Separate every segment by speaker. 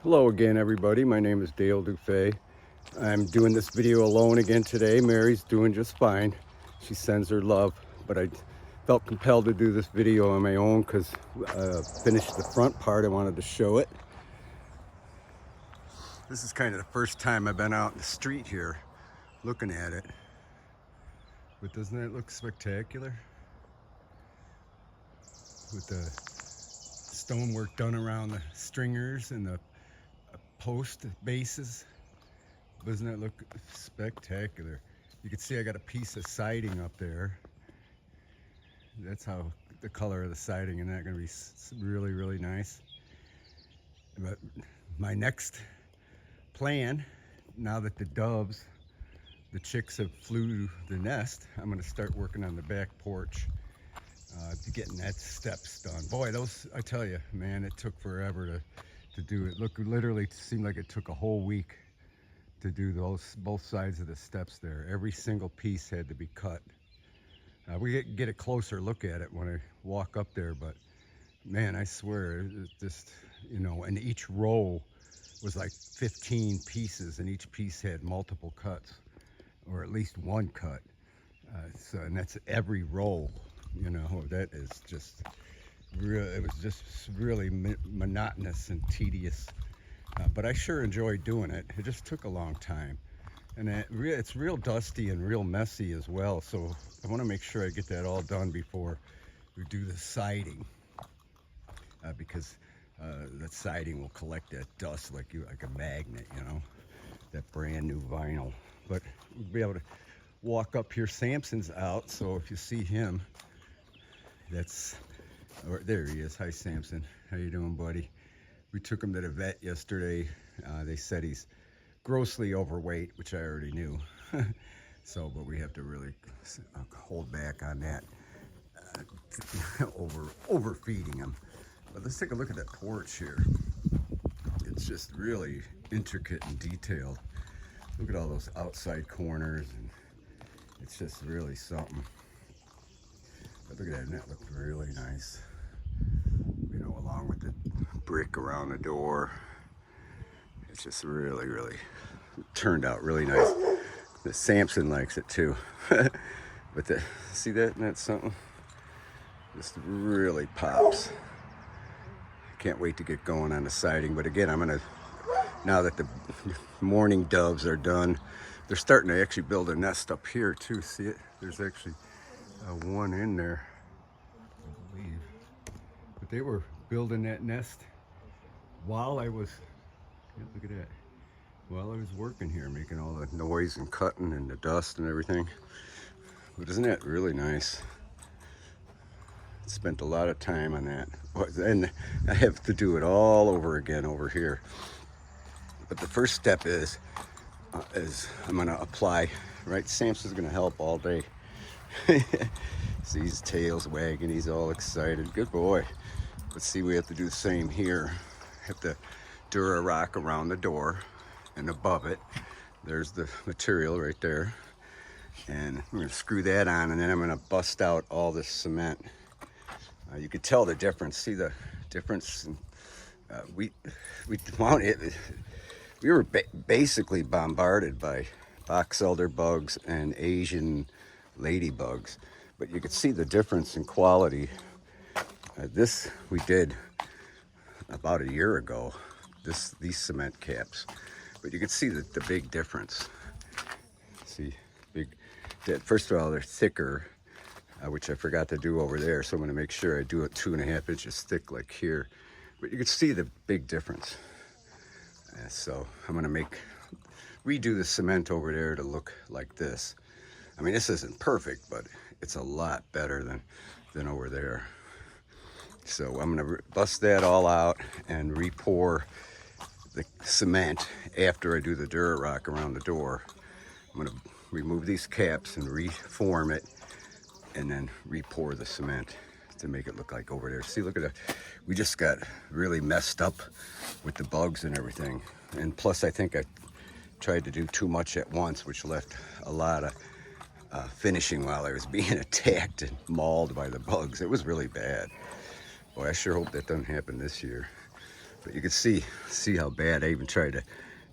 Speaker 1: Hello again, everybody. My name is Dale DuFay. I'm doing this video alone again today. Mary's doing just fine. She sends her love, but I felt compelled to do this video on my own because finished the front part. I wanted to show it. This is kind of the first time I've been out in the street here looking at it. But doesn't that look spectacular? With the stonework done around the stringers and the post bases. Doesn't that look spectacular? You can see I got a piece of siding up there. That's how the color of the siding, and that's gonna be really, really nice. But my next plan, now that the chicks have flew the nest, I'm gonna start working on the back porch, to getting that steps done. Boy, those, I tell you, man, it took forever to do it. Look, literally seemed like it took a whole week to do both sides of the steps there. Every single piece had to be cut. We get a closer look at it when I walk up there, but man, I swear, it just, and each row was like 15 pieces, and each piece had multiple cuts, or at least one cut. And that's every row. That is just real. It was just really monotonous and tedious, but I sure enjoyed doing it. It just took a long time, and it's real dusty and real messy as well, so I want to make sure I get that all done before we do the siding, because the siding will collect that dust like a magnet, that brand new vinyl. But we'll be able to walk up here. Samson's out, so if you see him, there he is. Hi, Samson. How you doing, buddy? We took him to the vet yesterday. They said he's grossly overweight, which I already knew. But we have to really hold back on that, overfeeding him. But let's take a look at that porch here. It's just really intricate and detailed. Look at all those outside corners, and it's just really something. But look at that, and that looked really nice. Along with the brick around the door. It's just really, really turned out really nice. The Samson likes it too. But see that? And that's something. Just really pops. Can't wait to get going on the siding. But again, now that the morning doves are done, they're starting to actually build a nest up here too. See it? There's actually one in there, I believe. But they were building that nest while I was, look at that, while I was working here, making all the noise and cutting and the dust and everything. But isn't that really nice? Spent a lot of time on that, and I have to do it all over again over here. But the first step is I'm gonna apply, right? Samson's gonna help all day. See his tail's wagging, he's all excited. Good boy. Let's see, we have to do the same here. Have to Dura-Rock around the door, and above it, there's the material right there. And I'm gonna screw that on, and then I'm gonna bust out all this cement. You could tell the difference. See the difference? We were basically bombarded by box elder bugs and Asian ladybugs, but you could see the difference in quality. This we did about a year ago, these cement caps, but you can see the big difference. See, first of all, they're thicker, which I forgot to do over there, so I'm going to make sure I do it 2.5 inches thick like here, but you can see the big difference. So I'm going to redo the cement over there to look like this. I mean, this isn't perfect, but it's a lot better than over there. So I'm gonna bust that all out and re-pour the cement after I do the Dura-Rock around the door. I'm gonna remove these caps and reform it, and then re-pour the cement to make it look like over there. See, look at that. We just got really messed up with the bugs and everything. And plus, I think I tried to do too much at once, which left a lot of finishing while I was being attacked and mauled by the bugs. It was really bad. Boy, I sure hope that doesn't happen this year. But you can see how bad I even tried to,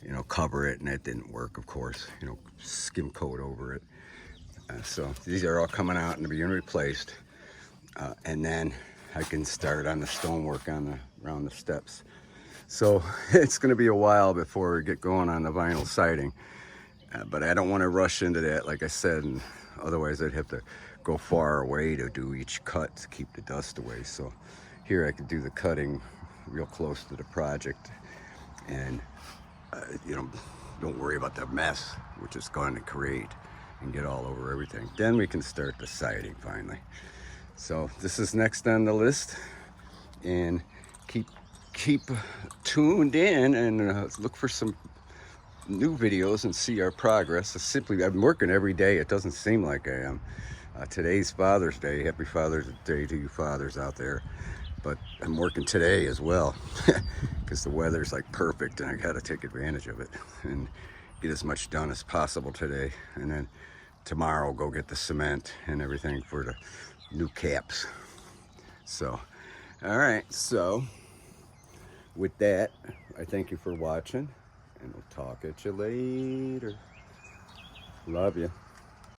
Speaker 1: you know, cover it, and that didn't work, of course. You know, skim coat over it. So these are all coming out and being replaced, and then I can start on the stonework around the steps. So it's going to be a while before we get going on the vinyl siding, but I don't want to rush into that, like I said, and otherwise I'd have to go far away to do each cut to keep the dust away. So here I could do the cutting real close to the project, and you know, don't worry about the mess which is going to create and get all over everything. Then we can start the siding finally. So this is next on the list, and keep tuned in and look for some new videos and see our progress. I'm working every day. It doesn't seem like I am. Today's Father's Day. Happy Father's Day to you fathers out there. But I'm working today as well because the weather's like perfect, and I got to take advantage of it and get as much done as possible today. And then tomorrow go get the cement and everything for the new caps. So, all right. So with that, I thank you for watching, and we'll talk at you later. Love you.